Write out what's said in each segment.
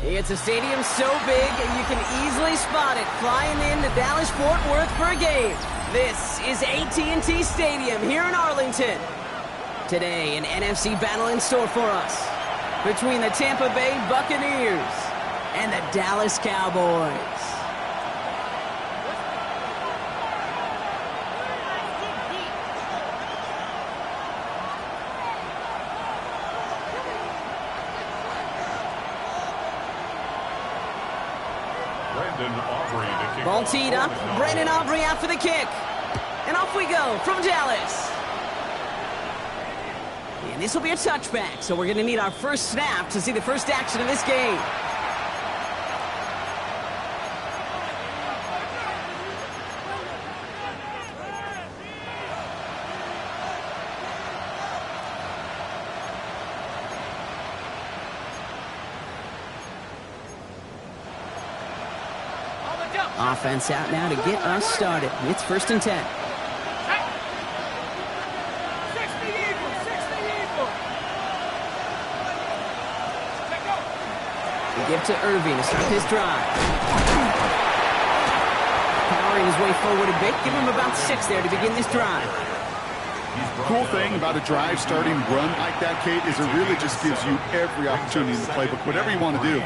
It's a stadium so big you can easily spot it flying into Dallas-Fort Worth for a game. This is AT&T Stadium here in Arlington. Today, an NFC battle in store for us between the Tampa Bay Buccaneers and the Dallas Cowboys. Ball teed up. Brandon Aubrey out for the kick. And off we go from Dallas. And this will be a touchback, so we're going to need our first snap to see the first action of this game. Offense out now to get us started. It's 1st and 10. We give to Irving to start his drive. Powering his way forward a bit. Give him about 6 there to begin this drive. Cool thing about a drive starting run like that, Kate, is it really just gives you every opportunity in the playbook, whatever you want to do.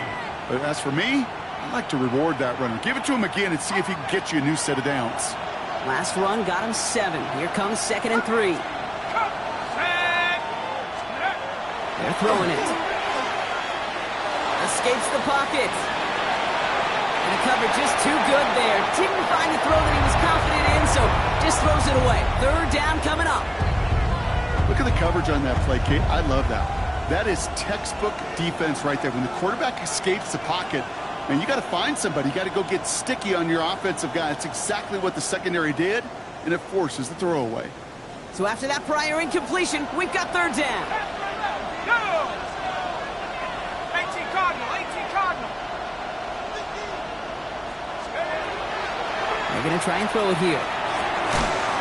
But as for me, I like to reward that runner. Give it to him again and see if he can get you a new set of downs. Last run got him 7. Here comes 2nd and 3. They're throwing it. Escapes the pocket. And the coverage just too good there. Didn't find the throw that he was confident in, so just throws it away. 3rd down coming up. Look at the coverage on that play, Kate. I love that. That is textbook defense right there. When the quarterback escapes the pocket, and you got to find somebody. You got to go get sticky on your offensive guy. That's exactly what the secondary did, and it forces the throw away. So after that prior incompletion, we've got 3rd down. 18 Cardinal. They're going to try and throw it here.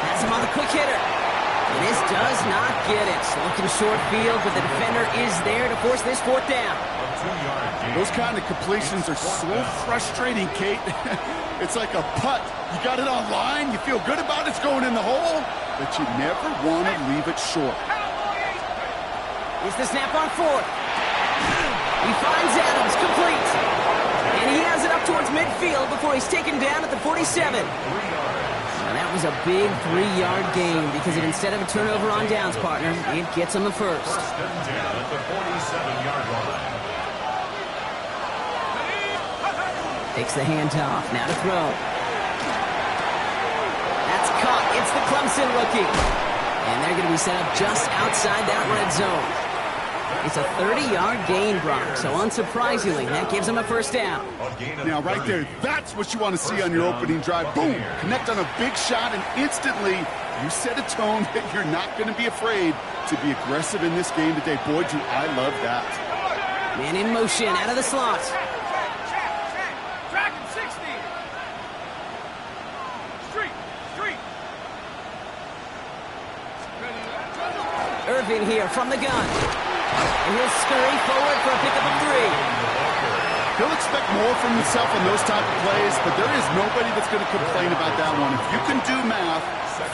That's him on the quick hitter. And this does not get it. Looking short field, but the defender is there to force this 4th down. Those kind of completions are so frustrating, Kate. It's like a putt. You got it on line, you feel good about it's going in the hole, but you never want to leave it short. Here's the snap on 4th. He finds Adams, complete. And he has it up towards midfield before he's taken down at the 47. And that was a big 3-yard gain because instead of a turnover on downs, partner, it gets him the first. Down at the 47-yard line. Takes the handoff, now to throw. That's caught. It's the Clemson rookie. And they're going to be set up just outside that red zone. It's a 30-yard gain, Brock, so unsurprisingly, that gives them a 1st down. Now, right there, that's what you want to see on your opening drive. Boom! Connect on a big shot, and instantly, you set a tone that you're not going to be afraid to be aggressive in this game today. Boy, do I love that. Man in motion, out of the slot. Check. Dragon 60. Street. Irving here from the gun. And he'll scurry forward for a pickup of 3. He'll expect more from himself on those type of plays, but there is nobody that's going to complain about that one. If you can do math,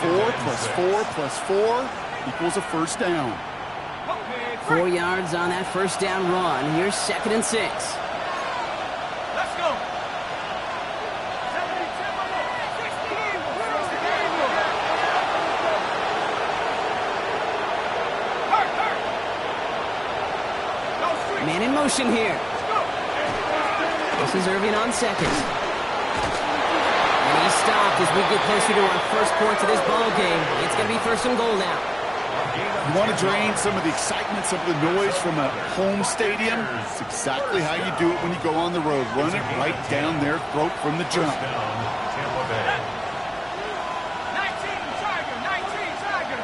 4 plus 4 plus 4 equals a first down. 4 yards on that first down run. Here's 2nd and 6. Let's go. 60. Man in motion here. This is Irving on 2nd. And he's stopped as we get closer to our first points of this ball game. It's going to be 1st and goal now. You want to drain some of the excitement, some of the noise from a home stadium? It's exactly how you do it when you go on the road. Run it right down their throat from the jump. 19 Tiger.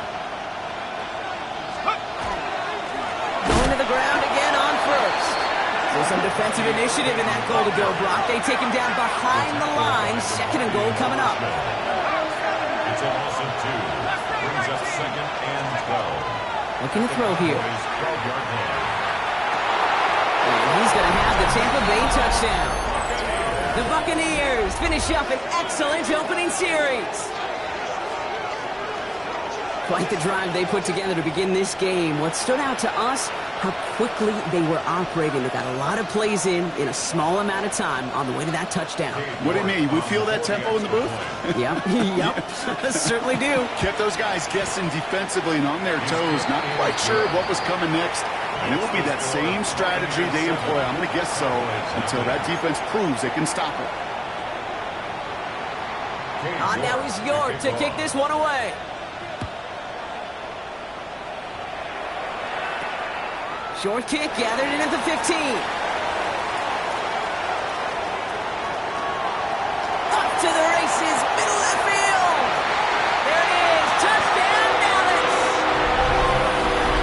Going to the ground again on 1st. So some defensive initiative in that goal-to-go block. They take him down behind the line. 2nd and goal coming up. It's a loss of 2. Brings up 2nd and 12. Looking to throw here. 12-yard line. And he's going to have the Tampa Bay touchdown. The Buccaneers finish up an excellent opening series. Quite the drive they put together to begin this game. What stood out to us, how quickly they were operating. They got a lot of plays in a small amount of time on the way to that touchdown. What do you mean? We feel that tempo in the booth? Yep, certainly do. Kept those guys guessing defensively and on their toes. Not quite sure what was coming next. And it will be that same strategy they employ. I'm going to guess so until that defense proves they can stop it. Now is York to kick this one away. Short kick gathered in at the 15. Up to the races, middle left field. There it is, touchdown Dallas.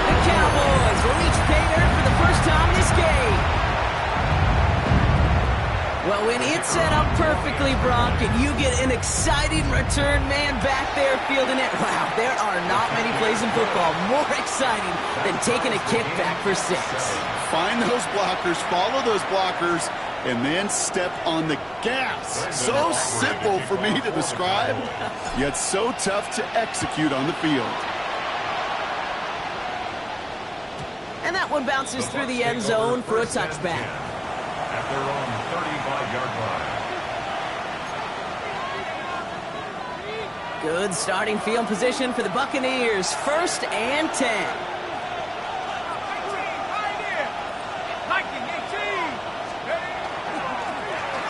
The Cowboys will reach pay dirt for the first time this game. Well, when it's set up perfectly, Brock, and you get an exciting return man back there fielding it, wow, there are not many plays in football more exciting than taking a kick back for 6. Find those blockers, follow those blockers, and then step on the gas. So simple for me to describe, yet so tough to execute on the field. And that one bounces through the end zone for a touchback. At their own 35-yard line. Good starting field position for the Buccaneers. 1st and 10.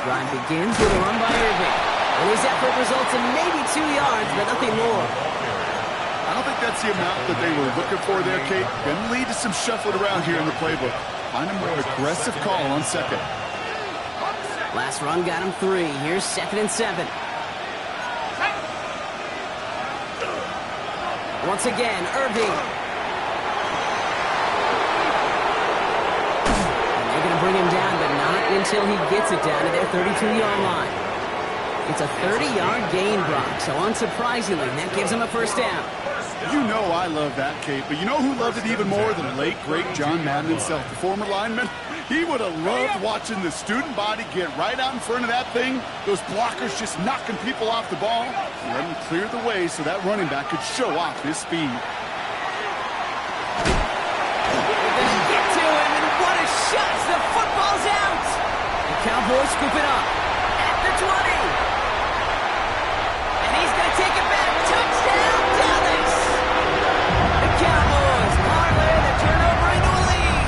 Drive begins with a run by Irving. And his effort results in maybe 2 yards, but nothing more. I don't think that's the amount that they were looking for there, Kate. Going to lead to some shuffling around here in the playbook. Find a more aggressive call on 2nd. Last run got him 3. Here's 2nd and 7. Once again, Irving. And they're going to bring him down, but not until he gets it down to their 32-yard line. It's a 30-yard gain, Brock, so unsurprisingly, that gives him a first down. You know I love that, Kate, but you know who loved it even more than the late, great John Madden himself, the former lineman? He would have loved watching the student body get right out in front of that thing, those blockers just knocking people off the ball, and let him clear the way so that running back could show off his speed. They're going to get to him, and what a shot as the football's out! The Cowboys scoop it up at the 20. And he's going to take it back. Touchdown, Dallas! The Cowboys parlay the turnover into a lead.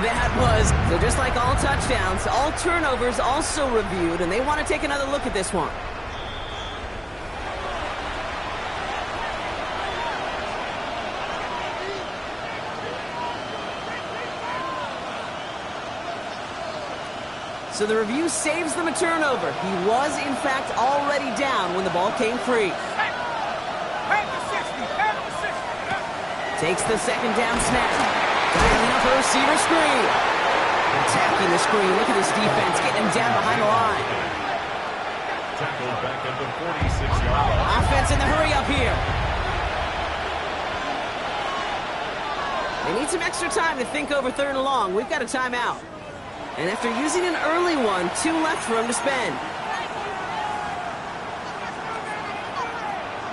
That was, so just like all touchdowns, all turnovers also reviewed, and they want to take another look at this one. So the review saves them a turnover. He was, in fact, already down when the ball came free. Takes the second down snap. Dialing up a receiver screen. Attacking the screen. Look at this defense getting him down behind the line. Tackled back at the 46-yard line. Offense in the hurry up here. They need some extra time to think over 3rd and long. We've got a timeout. And after using an early one, 2 left for him to spend.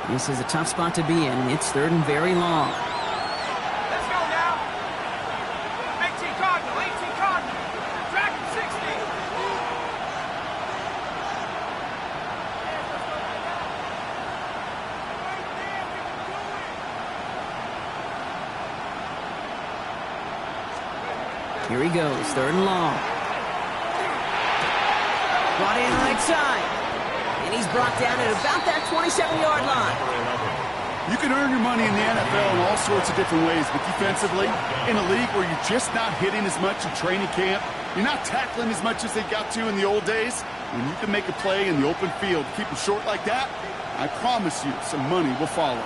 This is a tough spot to be in. It's 3rd and very long. Let's go now. 18 Cardinal, 18 Cardinal. Dragon 60. Here he goes, 3rd and long. Brought in right side. And he's brought down at about that 27-yard line. You can earn your money in the NFL in all sorts of different ways, but defensively, in a league where you're just not hitting as much in training camp, you're not tackling as much as they got to in the old days, when you can make a play in the open field, keep it short like that, I promise you some money will follow.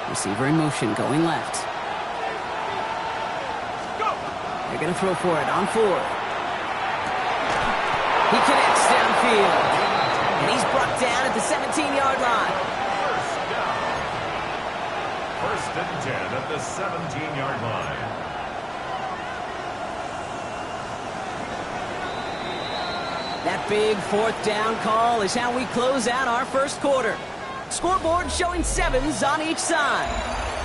Receiver in motion, going left. They're going to throw for it on 4th. He connects downfield. And he's brought down at the 17-yard line. First and 10 at the 17-yard line. That big 4th down call is how we close out our first quarter. Scoreboard showing 7s on each side.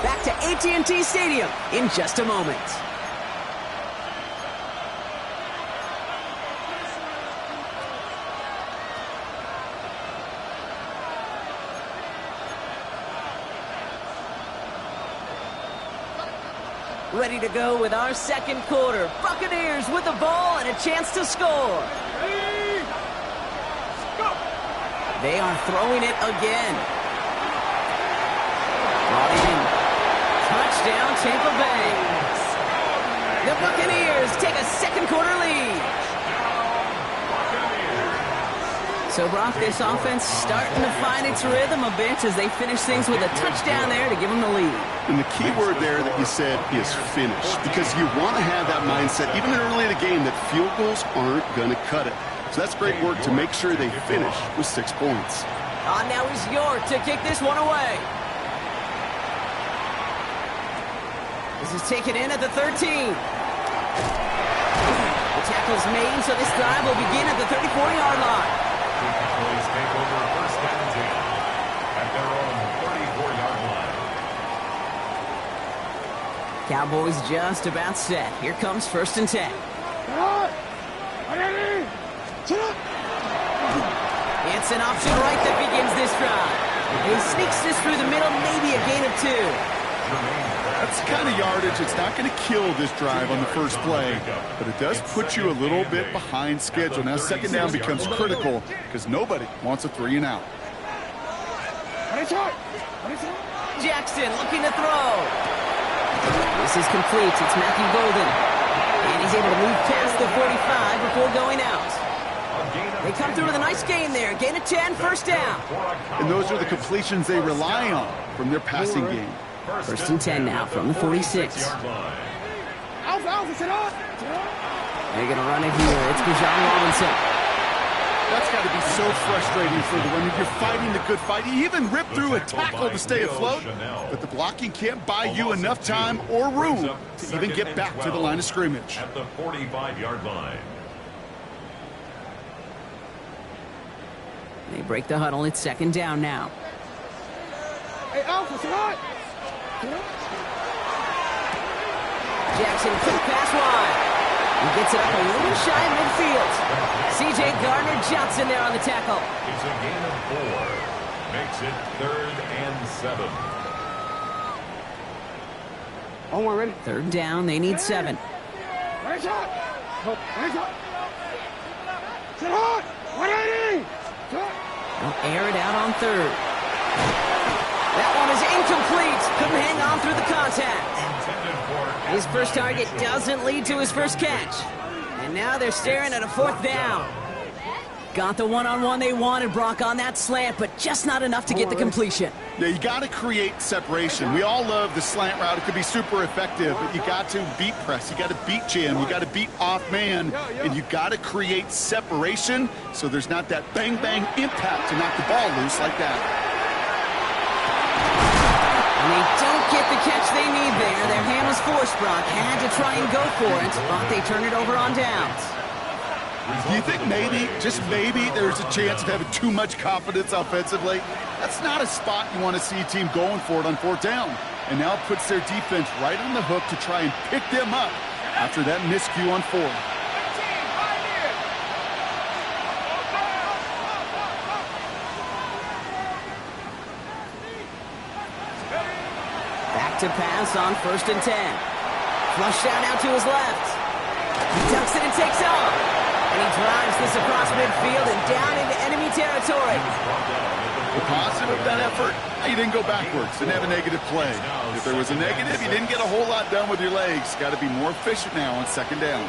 Back to AT&T Stadium in just a moment. Ready to go with our second quarter. Buccaneers with the ball and a chance to score. They are throwing it again. Brought in. Touchdown, Tampa Bay. The Buccaneers take a second quarter lead. So, Brock, this offense starting to find its rhythm a bit as they finish things with a touchdown there to give them the lead. And the key word there that you said is finish, because you want to have that mindset, even early in the game, that field goals aren't going to cut it. So that's great work to make sure they finish with 6 points. Now is York to kick this one away. This is taken in at the 13. The tackle's made, so this drive will begin at the 34-yard line. The Cowboys take over first and 10 at their own 34-yard line. Cowboys just about set. Here comes first and 10. It's an option right that begins this drive. He sneaks this through the middle, maybe a gain of 2. That's the kind of yardage. It's not going to kill this drive on the first play, but it does put you a little bit behind schedule. Now, second down becomes critical because nobody wants a 3 and out. Jackson looking to throw. This is complete. It's Matthew Golden. And he's able to move past the 45 before going out. They come through with a nice gain there. Gain of 10, first down. And those are the completions they rely on from their passing game. First and 10 now from the 46. They're going to run it here. It's Bijan Robinson. That's got to be so frustrating for the when you're fighting the good fight. You even rip through a tackle to stay afloat, but the blocking can't buy you enough time or room to even get back to the line of scrimmage. At the 45-yard line. They break the huddle. It's second down now. Jackson, quick pass wide. He gets it up a little shy of midfield. C.J. Gardner-Johnson there on the tackle. It's a gain of 4. Makes it 3rd and 7. Ready? Third down. They need 7. They'll air it out on 3rd. That one is incomplete. Couldn't hang on through the contact. His first target doesn't lead to his first catch. And now they're staring at a 4th down. Got the one-on-one they wanted, Brock, on that slant, but just not enough to get the completion. Yeah, you got to create separation. We all love the slant route. It could be super effective, but you got to beat press. You got to beat jam. You got to beat off man, and you got to create separation so there's not that bang-bang impact to knock the ball loose like that. And they don't get the catch they need there. Their hand was forced, Brock. Had to try and go for it, but they turn it over on downs. Do you think maybe, just maybe, there's a chance of having too much confidence offensively? That's not a spot you want to see a team going for it on 4th down. And now it puts their defense right on the hook to try and pick them up after that miscue on 4th. Back to pass on 1st and 10. Flush down out to his left. He tucks it and takes off. And he drives this across midfield and down into enemy territory. The positive of that effort, he didn't go backwards, didn't have a negative play. If there was a negative, you didn't get a whole lot done with your legs. Got to be more efficient now on 2nd down.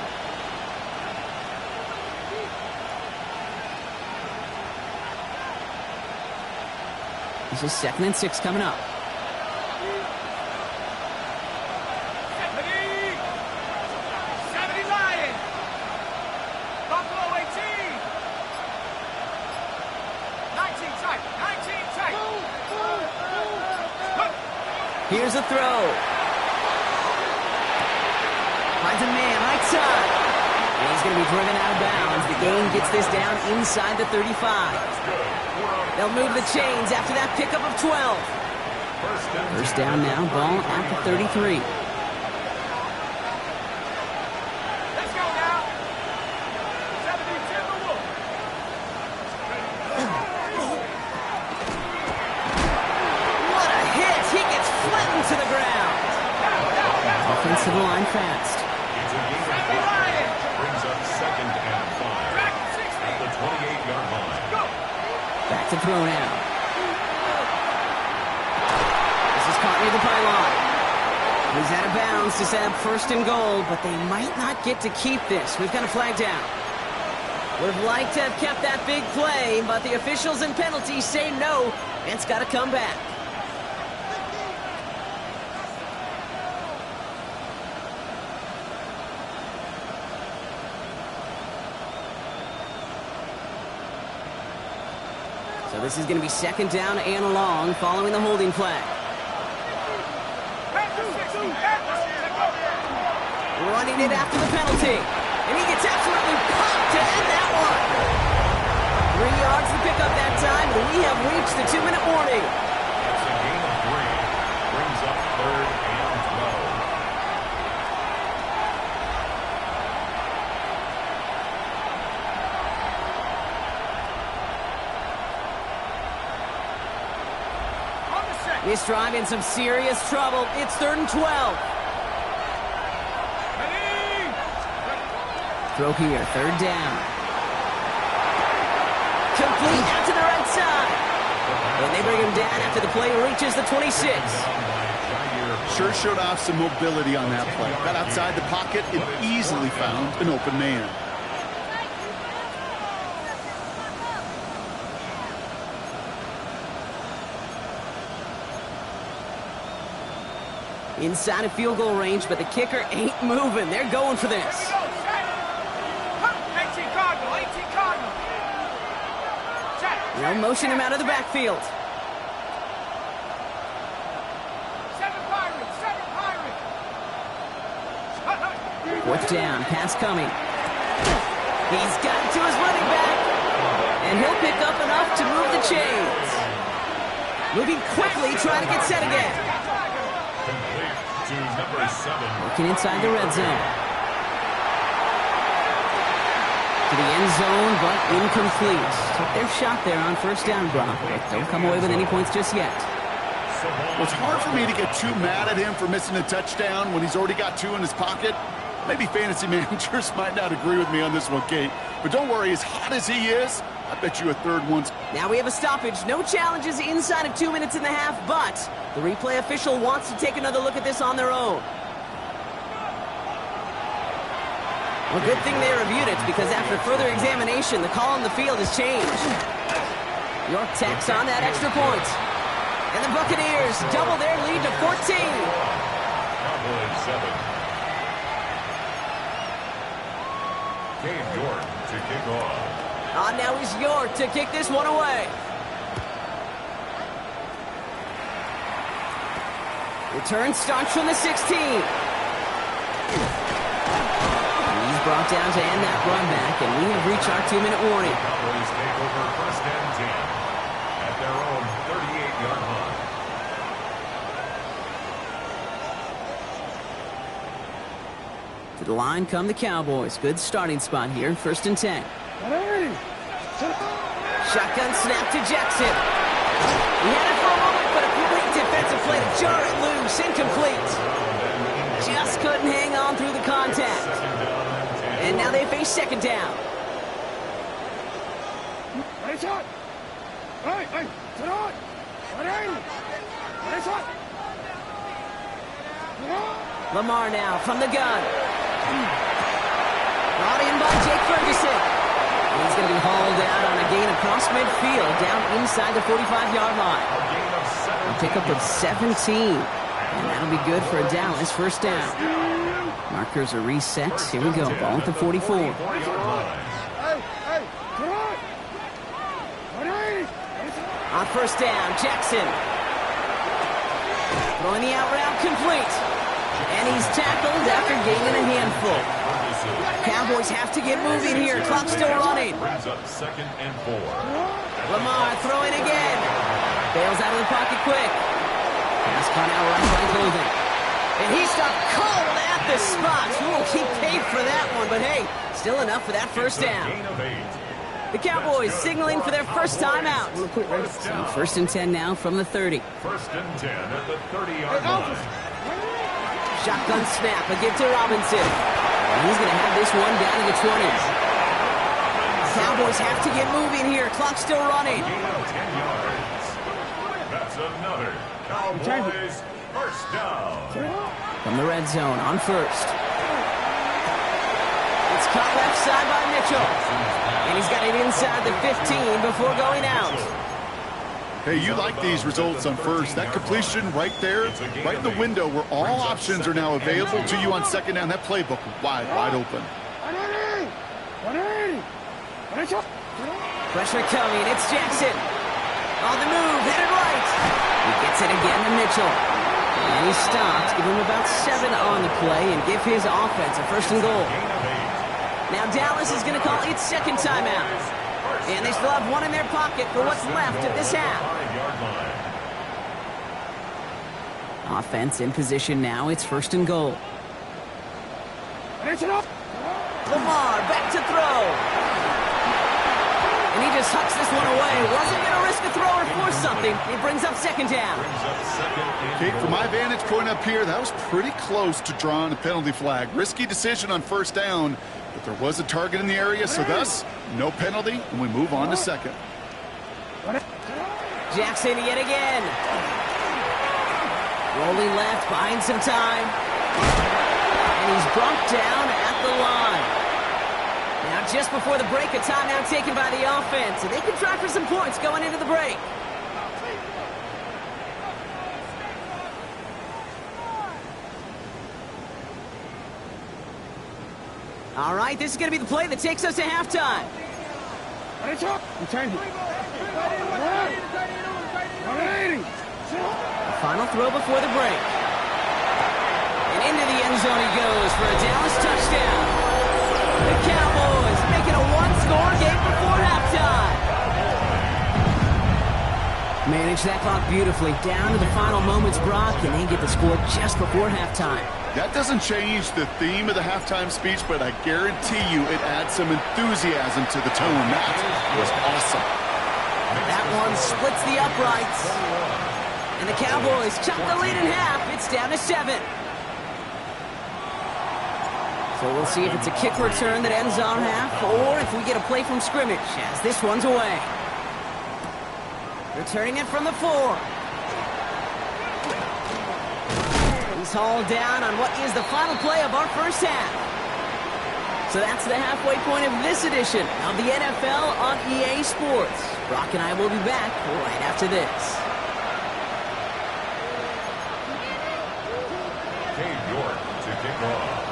This is 2nd and 6 coming up. Here's a throw. Finds a man right side. And he's going to be driven out of bounds. The gain gets this down inside the 35. They'll move the chains after that pickup of 12. First down now, ball at the 33. Let's go now. 72 the Wolf. What a hit! He gets flattened to the ground. Offensive line fast. It's a gain of 4. Brings up 2nd and 5 at the 28-yard line. Back to throw now. This is caught near the pylon. He's out of bounds to set up 1st and goal, but they might not get to keep this. We've got a flag down. Would have liked to have kept that big play, but the officials and penalties say no, and it's got to come back. So this is going to be 2nd down and long following the holding flag. Running it after the penalty. And he gets absolutely popped to end that one. 3 yards to pick up that time, and we have reached the 2-minute warning. It's a gain of 3. Brings up 3rd and 12. This drive in some serious trouble. It's 3rd and 12. Throw here, 3rd down. Complete out to the right side. And they bring him down after the play reaches the 26. Sure showed off some mobility on that play. Got outside the pocket and easily found an open man. Inside of field goal range, but the kicker ain't moving. They're going for this. 18 Cardinal, 18 Cardinal. They'll motion him out of the backfield. 7 Pirates, 7 Pirates. 4th down, pass coming. He's got it to his running back, and he'll pick up enough to move the chains. Moving quickly, trying to get set again. Complete to number 7. Working inside the red zone. To the end zone, but incomplete. Took their shot there on 1st down, Brock, but don't come away with any points just yet. Well, it's hard for me to get too mad at him for missing a touchdown when he's already got 2 in his pocket. Maybe fantasy managers might not agree with me on this one, Kate. But don't worry, as hot as he is, I bet you a 3rd one's... Now we have a stoppage. No challenges inside of 2 minutes and a half, but the replay official wants to take another look at this on their own. Well, good thing they reviewed it, because after further examination, the call on the field has changed. York tacks on that extra point. And the Buccaneers double their lead to 14. Cowboys 7. Cade York to kick off. Now is York to kick this one away. Return starts from the 16. He's brought down to end that run back, and we have reached our 2-minute warning. Cowboys take over first and 10 at their own 38-yard line. To the line come the Cowboys. Good starting spot here, first and 10. Shotgun snap to Jackson. He had it for a moment, but a great defensive play to jar it loose. Incomplete. Just couldn't hang on through the contact. And now they face second down. Lamar now from the gun. Brought in by Jake Ferguson. He's going to be hauled out on a gain across midfield, down inside the 45-yard line. A pickup of 17. And that'll be good for a Dallas first down. Markers are reset. Here we go. Ball at the 44. On first down, Jackson. Throwing the out route complete. And he's tackled after gaining a handful. Cowboys have to get moving here. Clock still running. Second and 4. Lamar throwing again. Bails out of the pocket quick. Pass caught out right by Golden. And he stopped cold at the spot. Ooh, he paid for that one, but hey, still enough for that first down. The Cowboys signaling for their first timeout. So first and 10 now from the 30. First and 10 at the 30-yard line. Shotgun snap, a give to Robinson. And he's going to have this one down to the 20s. Cowboys have to get moving here. Clock still running. 10 yards. That's another Cowboys first down. From the red zone on first. It's caught left side by Mitchell. And he's got it inside the 15 before going out. Hey, you like these results on first. That completion right there, right in the window where all options are now available to you on second down. That playbook wide open. Pressure coming. It's Jackson. On the move, headed right. He gets it again to Mitchell. And he stops. Give him about 7 on the play and give his offense a first and goal. Now Dallas is going to call its second timeout. And they still have one in their pocket for what's left of this half. Offense in position now. It's first and goal. Lamar back to throw. And he just hucks this one away. Wasn't going to risk a throw or force something. He brings up second down. Okay, from my vantage point up here, that was pretty close to drawing a penalty flag. Risky decision on first down, but there was a target in the area, so thus, no penalty, and we move on to second. Jackson yet again. Rolling left, buying some time. And he's brought down at the line. Now just before the break, a timeout taken by the offense, and they can try for some points going into the break. All right, this is going to be the play that takes us to halftime. The final throw before the break. And into the end zone he goes for a Dallas touchdown. The Cowboys making a one-score game before halftime. Manage that clock beautifully down to the final moments, Brock, and they get the score just before halftime. That doesn't change the theme of the halftime speech, but I guarantee you it adds some enthusiasm to the tone. That was awesome. That one splits the uprights. And the Cowboys chop the lead in half. It's down to 7. So we'll see if it's a kick return that ends on half, or if we get a play from scrimmage as this one's away. Returning it from the 4. He's hauled down on what is the final play of our first half. So that's the halfway point of this edition of the NFL on EA Sports. Brock and I will be back right after this. York to kick off.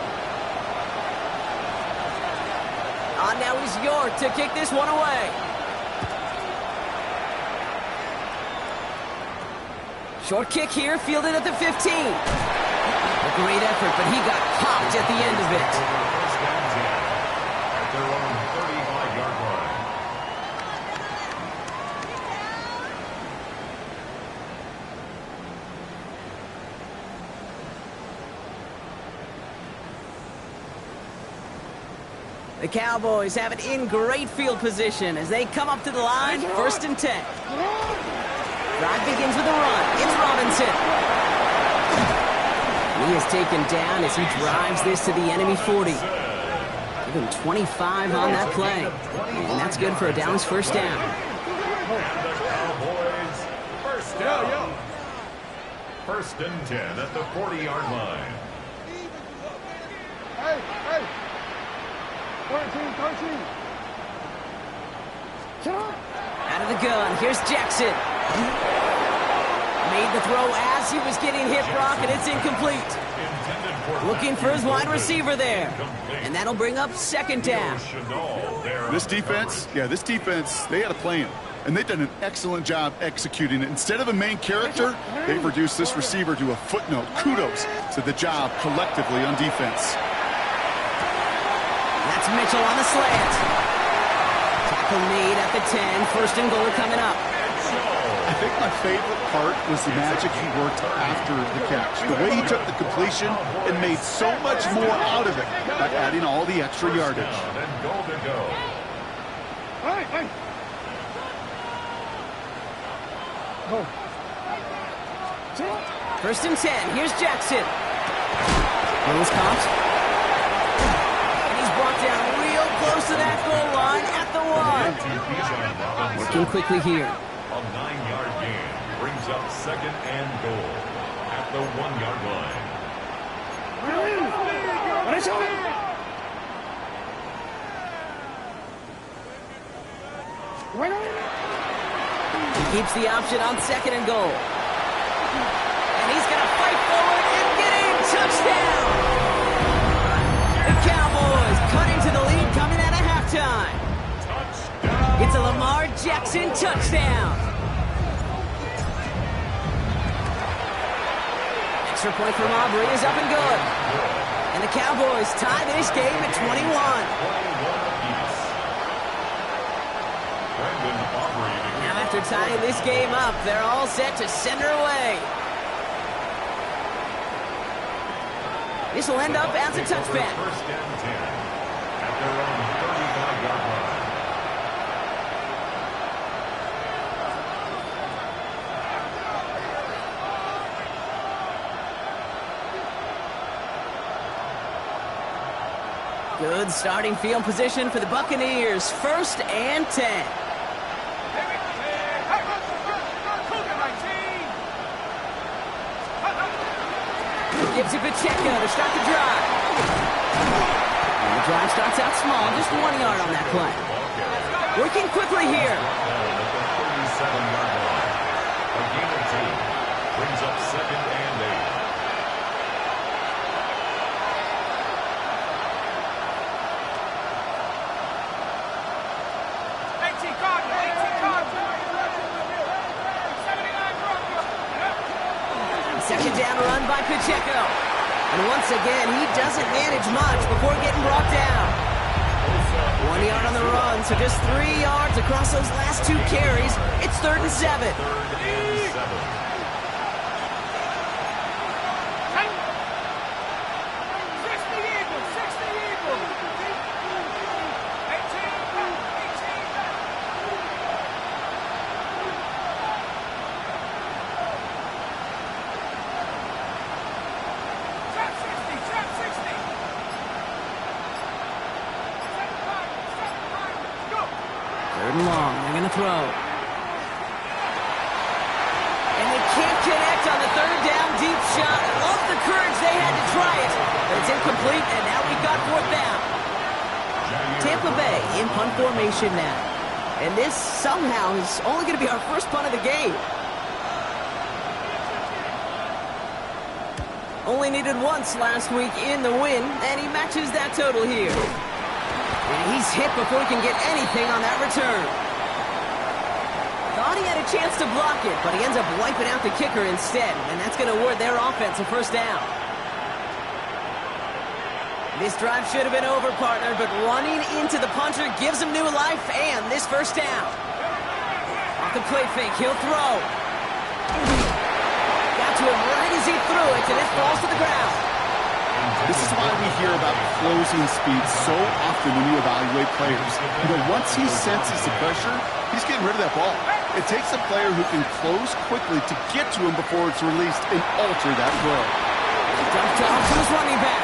Now is York to kick this one away. Short kick here, fielded at the 15. A great effort, but he got popped at the end of it. First down 10 at their own 35-yard line. The Cowboys have it in great field position as they come up to the line, 1st and 10. Drive begins with a run. It's Robinson. He is taken down as he drives this to the enemy 40. Give him 25 on that play. And that's good for a Dallas first down. And the Cowboys first down. 1st and 10 at the 40-yard line. Hey, hey. 13. Out of the gun, here's Jackson. Made the throw as he was getting hit, Brock, and it's incomplete. Looking for his wide receiver there. And that'll bring up 2nd down. This defense, they had a plan. And they've done an excellent job executing it. Instead of a main character, they've reduced this receiver to a footnote. Kudos to the job collectively on defense. That's Mitchell on the slant. Tackle made at the 10. 1st and goal coming up. I think my favorite part was the magic he worked after the catch. The way he took the completion and made so much more out of it by adding all the extra yardage. And goal to go. Hey. 1st and 10. Here's Jackson. Willis Cops. And he's brought down real close to that goal line at the 1. Working quickly here. A 9-yard gain brings up 2nd and goal at the 1-yard line. He keeps the option on 2nd and goal. And he's going to fight forward and get in. Touchdown! The Cowboys cut into the lead coming out of halftime. It's a Lamar Jackson touchdown. Extra point from Aubrey is up and good. And the Cowboys tie this game at 21. Now after tying this game up, they're all set to send her away. This will end up as a touchback. 1st and 10 at their own 35-yard line. Good starting field position for the Buccaneers. 1st and 10. Gives it Pacheco to start the drive. And the drive starts out small, just 1 yard on that play. Working quickly here. At the 37-yard line. A gain of 2 brings up 2nd and 8. Second down run by Pacheco. And once again, he doesn't manage much before getting brought down. 1 yard on the run, so just 3 yards across those last 2 carries. It's 3rd and 7. 3rd and 7. Long, they're going to throw. And they can't connect on the 3rd down deep shot. I love the courage they had to try it, but it's incomplete, and now we've got 4th down. in punt formation now. And this somehow is only going to be our first punt of the game. Only needed once last week in the win, and he matches that total here. And he's hit before he can get anything on that return. Thought he had a chance to block it, but he ends up wiping out the kicker instead, and that's going to award their offense a first down. This drive should have been over, partner, but running into the punter gives him new life and this first down. Off the play fake, he'll throw. Got to him right as he threw it, and it falls to the ground. This is why we hear about closing speed so often when you evaluate players. You know, once he senses the pressure, he's getting rid of that ball. It takes a player who can close quickly to get to him before it's released and alter that throw. Dumps off to his running back.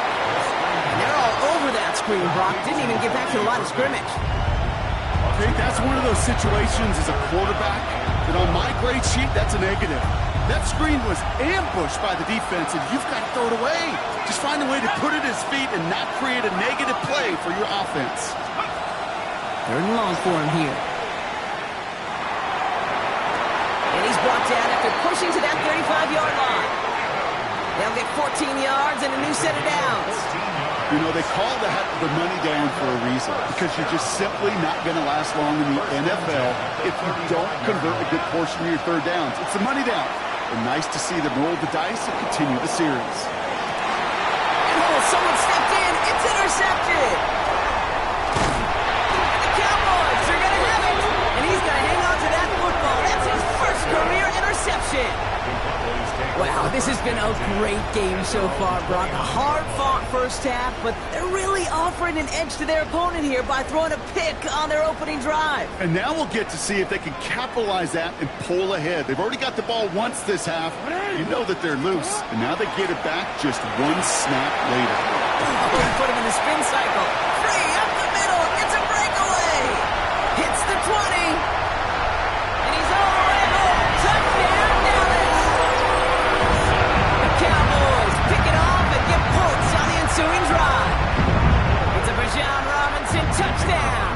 And they're all over that screen, Brock. Didn't even get back to the line of scrimmage. I think that's one of those situations as a quarterback that on my grade sheet, that's a negative. That screen was ambushed by the defense, and you've got to throw it away. Just find a way to put it at his feet and not create a negative play for your offense. Third and long for him here. And he's brought down after pushing to that 35-yard line. They'll get 14 yards and a new set of downs. You know, they call that the money down for a reason, because you're just simply not going to last long in the NFL if you don't convert a good portion of your third downs. It's the money down. And nice to see them roll the dice and continue the series. And someone stepped in. It's intercepted. And the Cowboys are going to have it. And he's going to hang on to that football. That's his first career interception. Wow, this has been a great game so far, Brock. A hard-fought first half, but they're really offering an edge to their opponent here by throwing a pick on their opening drive. And now we'll get to see if they can capitalize that and pull ahead. They've already got the ball once this half. You know that they're loose, and now they get it back just one snap later. Put him in the spin cycle. Free up the middle. It's a breakaway. Hits the 20. And he's all the way home. Touchdown, Dallas. The Cowboys pick it off and get points on the ensuing drive. It's a Bijan Robinson touchdown.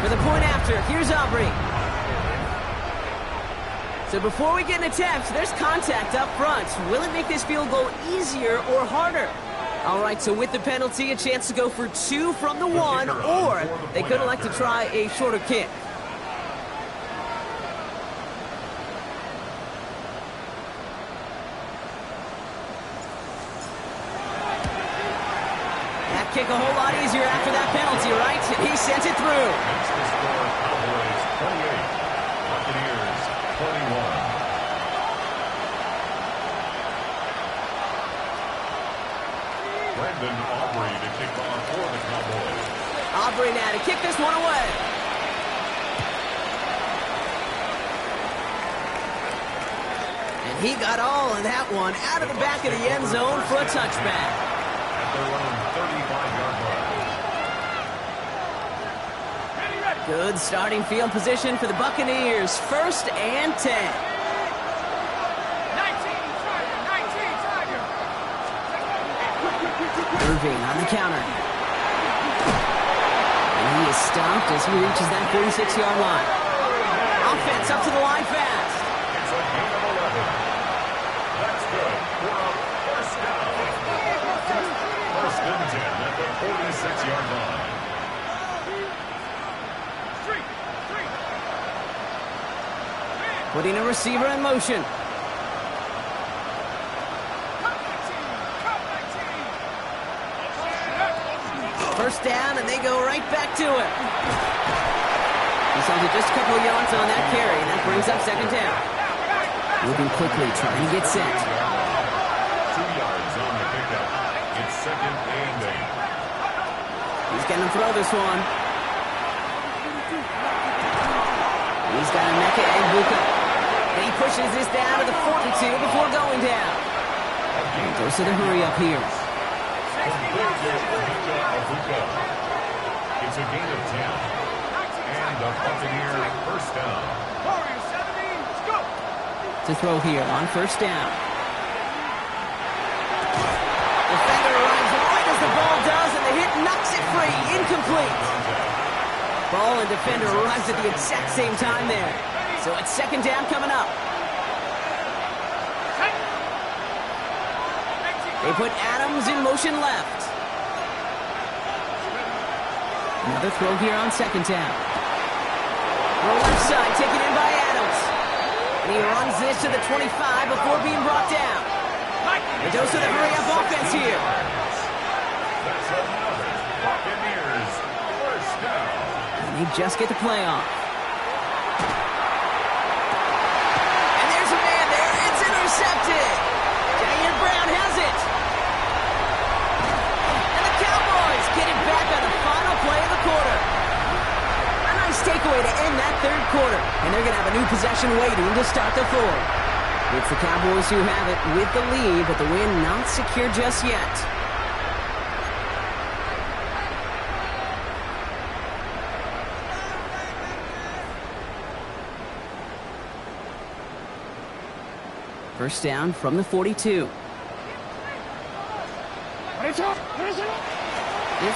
For the point after, here's Aubrey. So before we get an attempt, there's contact up front. Will it make this field goal easier or harder? All right, so with the penalty, a chance to go for 2 from the 1, or they could elect to try a shorter kick. That kick a whole lot easier after that penalty, right? He sent it through. Makes the score Cowboys 28, Buccaneers 21. Brandon Aubrey to kick off for the Cowboys. Aubrey now to kick this one away. And he got all of that one out of the back of the end zone for a touchback. At their own 35-yard line. Good starting field position for the Buccaneers. 1st and 10. Irving on the counter. And he is stopped as he reaches that 46-yard line. Offense up to the line fast. It's a gain of 11. That's good for a first down. 1st and 10 at the 46-yard line. Putting a receiver in motion. First down, and they go right back to it. He's only just a couple of yards on that carry, and that brings up 2nd down. Moving quickly, trying to get set. 2 yards on the pickup. It's 2nd and 8. He's going to throw this one. He's got a Mecca and Buka. And he pushes this down to the 42 before going down. And goes to the hurry up here. It's a gain of 10. And a Buccaneer first down. To throw here on 1st down. Defender arrives right as the ball does, and the hit knocks it free. Incomplete. Ball and defender arrives at the exact same time there. So it's second down coming up. They put Adams in motion left. Another throw here on second down. Throw left side, taken in by Adams. And he runs this to the 25 before being brought down. A dose of the hurry-up offense here. That's another Buccaneers first down. And they just get the play off. And there's a man there. It's intercepted. Jair Brown has it. And the Cowboys get it back on the final play of the quarter. A nice takeaway to end that third quarter. And they're going to have a new possession waiting to start the fourth. It's the Cowboys who have it with the lead, but the win not secure just yet. First down from the 42. Here's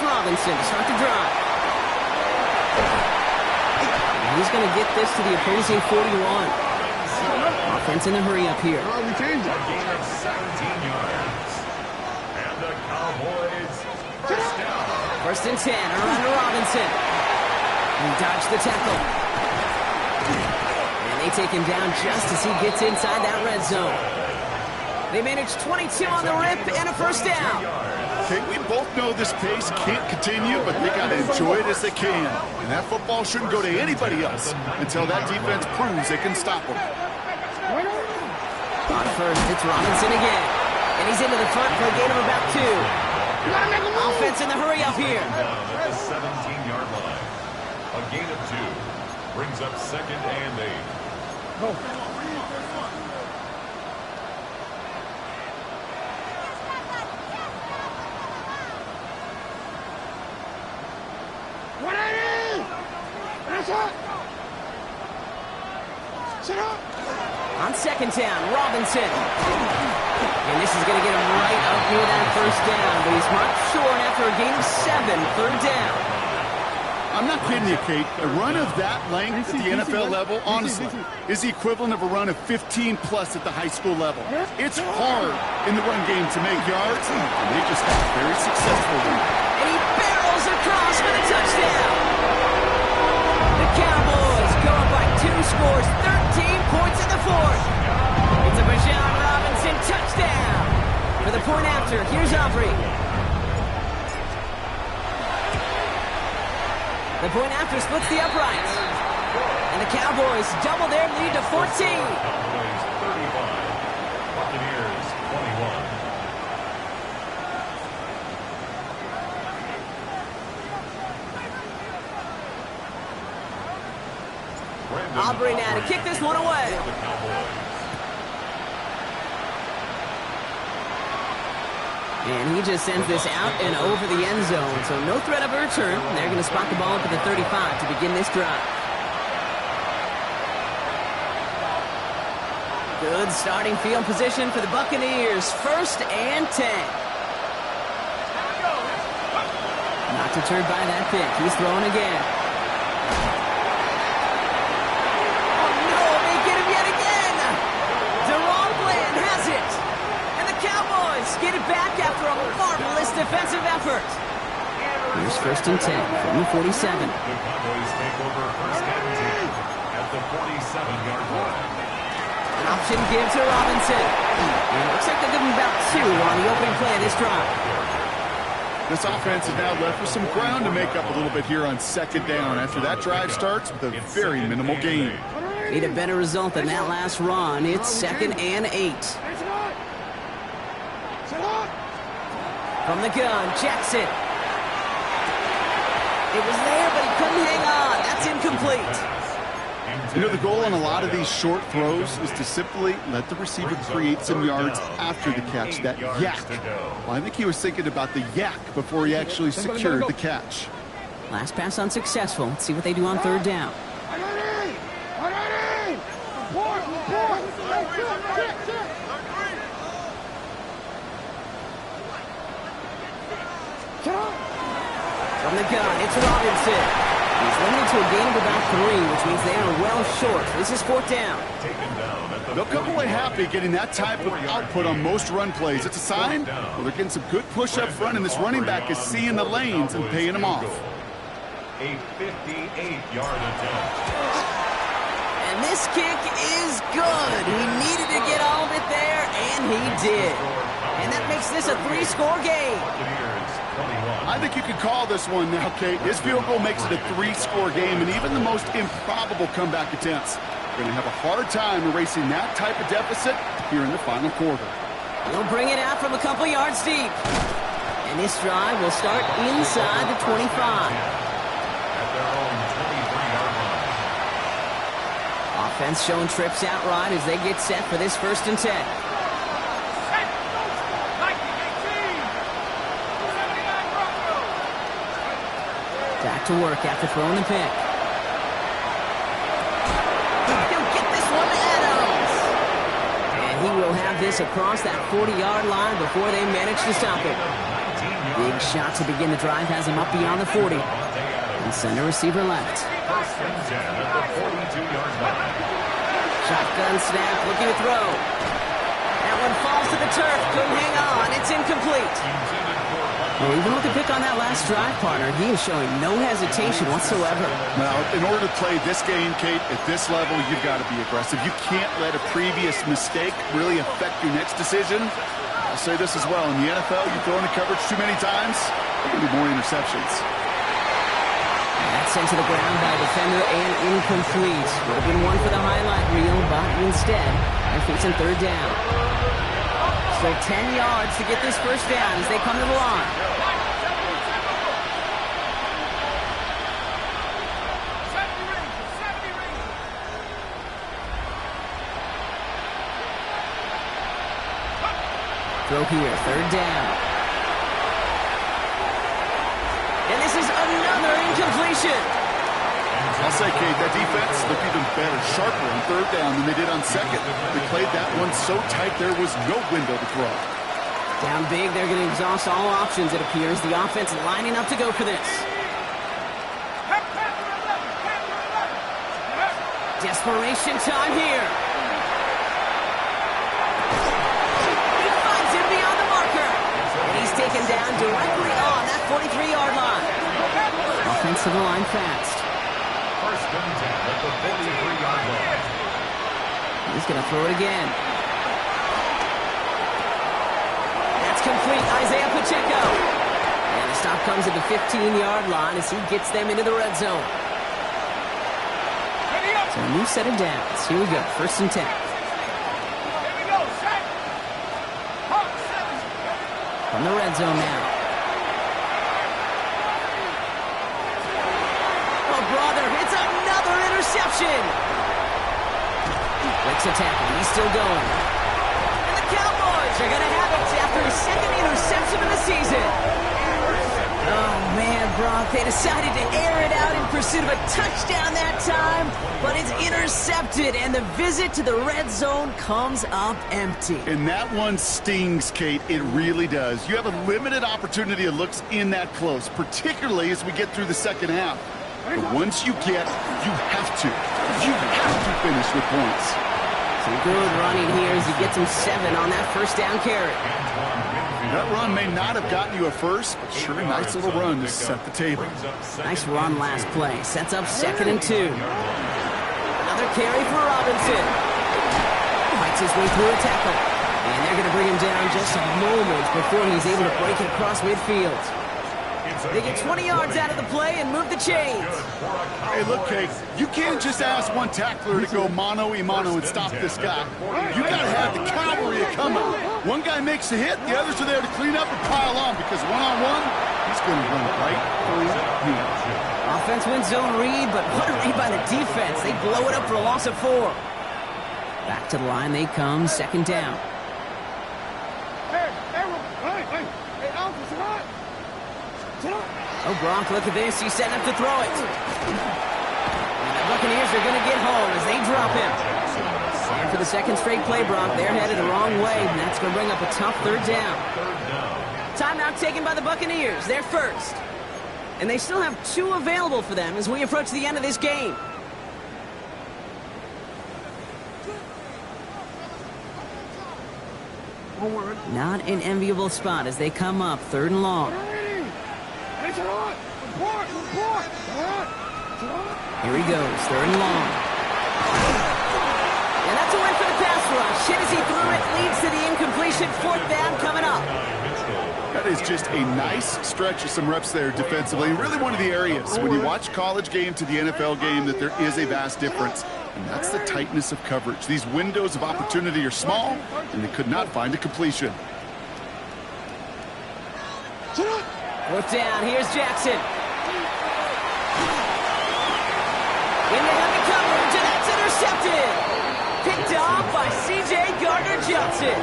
Robinson to start the drive. He's going to get this to the opposing 41. Offense in a hurry-up here. Oh, we changed it. A gain of 17 yards. And the Cowboys first down. First and 10, around to Robinson. He dodged the tackle. And they take him down just as he gets inside that red zone. They manage 22 on the rip and a first down. Okay, we both know this pace can't continue, but they got to enjoy it as they can. And that football shouldn't go to anybody else until that defense proves they can stop them. On first, it's Robinson again. And he's into the front for a gain of about 2. Offense in the hurry-up here. At the 17-yard line. A gain of 2 brings up second and 8. On second down, Robinson. And this is going to get him right up near that first down, but he's marked short after a gain of 7, third down. I'm not kidding you, Kate. A run of that length at the NFL level, honestly, is the equivalent of a run of 15-plus at the high school level. It's hard in the run game to make yards, and they just had a very successful one. And he barrels across for the touchdown. The Cowboys go up by 2 scores, 13 points in the fourth. It's a Bijan Robinson touchdown. For the point after, here's Aubrey. The point after splits the uprights. And the Cowboys double their lead to 14. Cowboys 35. Buccaneers 21. Aubrey now to kick this one away. For the Cowboys. And he just sends this out and over the end zone, so no threat of a return. They're going to spot the ball up at the 35 to begin this drive. Good starting field position for the Buccaneers. First and 10. Not deterred by that pick. He's throwing again. Oh, no, they get him yet again. DeRon Bland has it. And the Cowboys get it back after a marvelous defensive effort. Here's first and 10 from the 47. The Cowboys take over first and 10 at the 47-yard line. An option give to Robinson. And it looks like they'll give him about 2 on the opening play of this drive. This offense is now left with some ground to make up a little bit here on second down after that drive starts with a very minimal gain. Need a better result than that last run. It's second and 8. From the gun, Jackson. It was there, but he couldn't hang on. That's incomplete. You know, the goal on a lot of these short throws is to simply let the receiver create some yards after the catch, that yak. Well, I think he was thinking about the yak before he actually secured the catch. Last pass unsuccessful. Let's see what they do on third down. From the gun, it's Robinson. He's limited to a gain of about 3, which means they are well short. This is 4th down. They'll come away happy getting that type of output on most run plays. It's a sign, well, they're getting some good push up front, and this running back is seeing the lanes and paying them off. A 58-yard attempt. And this kick is good. He needed to get all of it there, and he did. And that makes this a 3-score game. I think you could call this one now, Kate. His field goal makes it a 3-score game, and even the most improbable comeback attempts are going to have a hard time erasing that type of deficit here in the final quarter. He'll bring it out from a couple yards deep. And this drive will start inside the 25. At their own 23-yard line. Offense showing trips out right as they get set for this 1st and 10. Back to work after throwing the pick. He'll get this one to Adams. And he will have this across that 40-yard line before they manage to stop it. Big shot to begin the drive has him up beyond the 40. And center receiver left. 1st and 10 at the 42-yard line. Shotgun snap, looking to throw. That one falls to the turf. Couldn't hang on. It's incomplete. Well, even with the pick on that last drive, partner, he is showing no hesitation whatsoever. Now, in order to play this game, Kate, at this level, you've got to be aggressive. You can't let a previous mistake really affect your next decision. I'll say this as well. In the NFL, you throw into coverage too many times, there can be more interceptions. That's sent to the ground by a defender and incomplete. Would have been one for the highlight reel, but instead, they're facing 3rd down. So 10 yards to get this 1st down as they come to the line. Throw here, 3rd down. And this is another incompletion. I'll say, Kate, that defense looked even better, sharper on 3rd down than they did on 2nd. They played that one so tight there was no window to throw. Down big, they're going to exhaust all options, it appears. The offense lining up to go for this. Desperation time here. He finds him beyond the marker. And he's taken down directly on that 43-yard line. Offensive line fast. 1st and 10 at the 43-yard line. He's going to throw it again. That's complete, Isaiah Pacheco. And the stop comes at the 15-yard line as he gets them into the red zone. So a new set of downs. Here we go, 1st and 10. From the red zone now. Oh, brother, it's another interception. Breaks a tackle, he's still going. And the Cowboys are going to have it after his 2nd interception of the season. Oh, man, Brock, they decided to air it out in pursuit of a touchdown that time, but it's intercepted, and the visit to the red zone comes up empty. And that one stings, Kate. It really does. You have a limited opportunity of looks in that close, particularly as we get through the 2nd half. But once you get, you have to finish with points. Some good running here as he gets him 7 on that 1st down carry. That run may not have gotten you a first, but sure, a nice little run to set the table. Nice run last play. Sets up 2nd and 2. Another carry for Robinson. Fights his way through a tackle. And they're going to bring him down just a moment before he's able to break it across midfield. They get 20 yards out of the play and move the chains. Hey, look, Kate, you can't just ask one tackler to go mano-a-mano and stop this guy. You got to have the cavalry to come out. One guy makes a hit, the others are there to clean up and pile on, because one-on-one, he's going to run right through you. Offense wins zone read, but what a read by the defense. They blow it up for a loss of 4. Back to the line they come, 2nd down. Oh, Gronk, look at this. He's setting up to throw it. And the Buccaneers are going to get home as they drop him. And for the 2nd straight play, Gronk, they're headed the wrong way, and that's going to bring up a tough 3rd down. Timeout taken by the Buccaneers. They're first. And they still have 2 available for them as we approach the end of this game. Not an enviable spot as they come up 3rd and long. Here he goes, 3rd and long. And that's a win for the pass rush. Hit as he threw it, leads to the incompletion. 4th down coming up. That is just a nice stretch of some reps there defensively. Really one of the areas when you watch college game to the NFL game that there is a vast difference. And that's the tightness of coverage. These windows of opportunity are small, and they could not find a completion. 4th down, here's Jackson. Into heavy coverage, and that's intercepted. Picked off by C.J. Gardner-Johnson.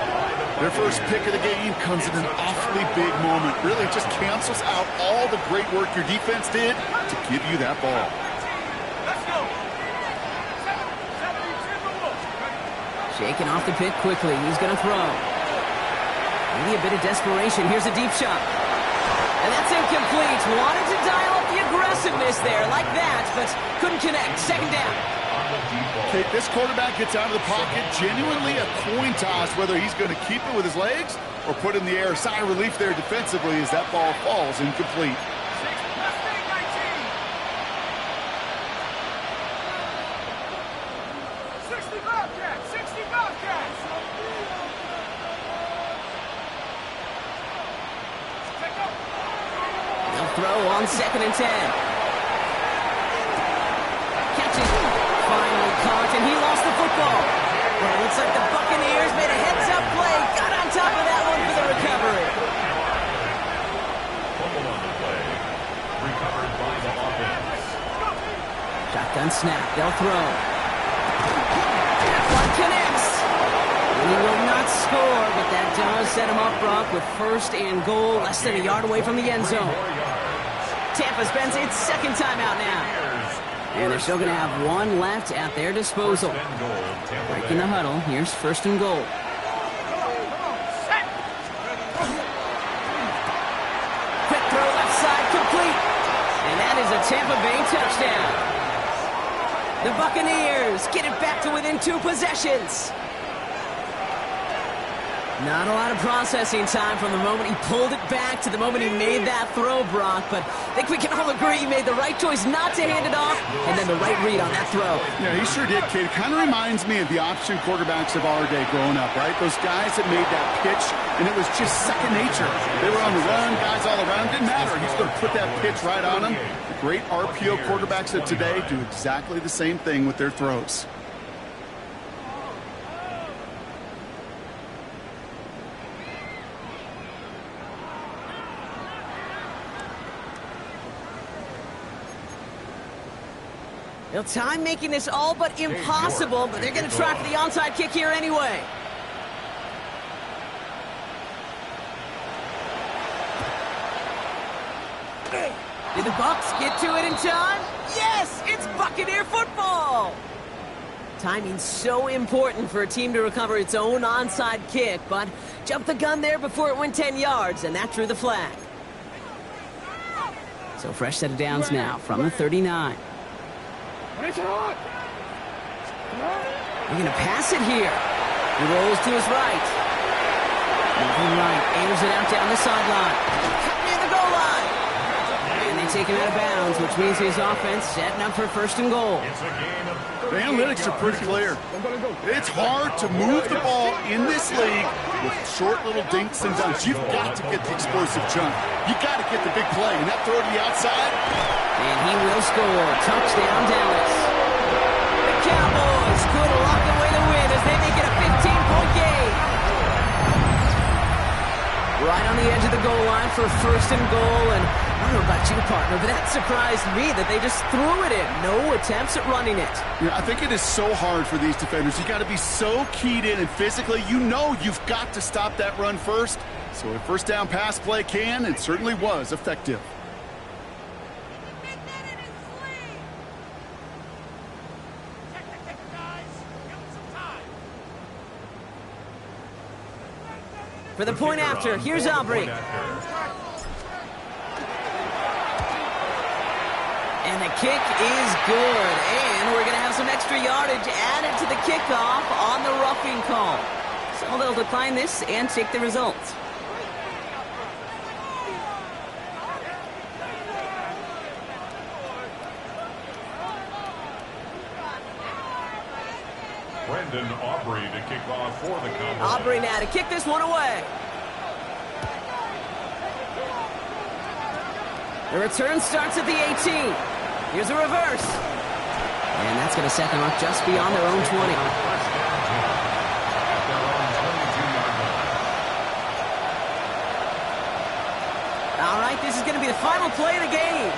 Their first pick of the game comes at an awfully big moment. Really just cancels out all the great work your defense did to give you that ball. Shaking off the pick quickly. He's going to throw. Maybe a bit of desperation. Here's a deep shot. And that's incomplete. Wanted to dial up the aggressiveness there like that, but couldn't connect. 2nd down. Okay, this quarterback gets out of the pocket. Genuinely a coin toss whether he's going to keep it with his legs or put it in the air. Sigh of relief there defensively as that ball falls incomplete. Throw on 2nd and 10. Catches. Finally caught, and he lost the football. But it looks like the Buccaneers made a heads-up play. Got on top of that one for the recovery. Fumble on the play. Recovered by the offense. Shotgun snap. They'll throw. That one connects. And he will not score, but that does set him up, Brock, with 1st and goal, less than a yard away from the end zone. Tampa spends its 2nd timeout now. And they're still going to have 1 left at their disposal. Breaking the huddle. Here's 1st and goal. Quick throw left side, complete. And that is a Tampa Bay touchdown. The Buccaneers get it back to within 2 possessions. Not a lot of processing time from the moment he pulled it back to the moment he made that throw, Brock. But I think we can all agree he made the right choice not to hand it off, and then the right read on that throw. Yeah, he sure did, Kate. Kind of reminds me of the option quarterbacks of our day growing up, right? Those guys that made that pitch, and it was just second nature. They were on the run, guys all around. Didn't matter. He's going to put that pitch right on them. The great RPO quarterbacks of today do exactly the same thing with their throws. They'll time making this all but impossible, but they're going to try for the onside kick here anyway. Did the Bucs get to it in time? Yes, it's Buccaneer football. Timing's so important for a team to recover its own onside kick, but jumped the gun there before it went 10 yards, and that drew the flag. So fresh set of downs now from the 39. They're going to pass it here. He rolls to his right. Moving right, airs it out down the sideline. Cut near the goal line. And they take him out of bounds, which means his offense setting up for 1st and goal. The analytics are pretty clear. It's hard to move the ball in this league with short little dinks and dunks. You've got to get the explosive jump. You got to get the big play. And that throw to the outside. And he will score. Touchdown, Dallas. The Cowboys could lock away the win as they make it a 15-point game. Right on the edge of the goal line for 1st and goal. And I don't know about you, partner, but that surprised me that they just threw it in. No attempts at running it. Yeah, I think it is so hard for these defenders. You got to be so keyed in and physically, you know you've got to stop that run first. So a 1st down pass play can and certainly was effective. For the point after, here's Aubrey. And the kick is good. And we're going to have some extra yardage added to the kickoff on the roughing call. So they'll decline this and take the results. Brendan Aubrey to kick off for the Cowboys. Aubrey now to kick this one away. The return starts at the 18. Here's a reverse. And that's going to set them up just beyond their own 20. First down 10 at their own 22-yard line. All right, this is going to be the final play of the game.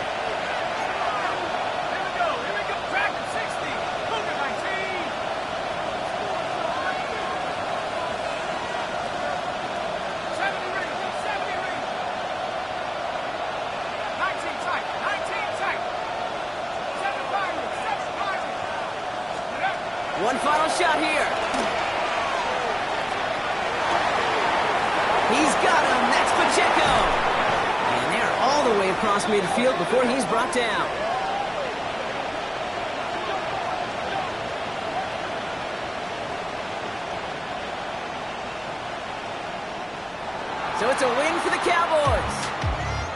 One final shot here. He's got him. That's Pacheco. And they're all the way across midfield before he's brought down. So it's a win for the Cowboys.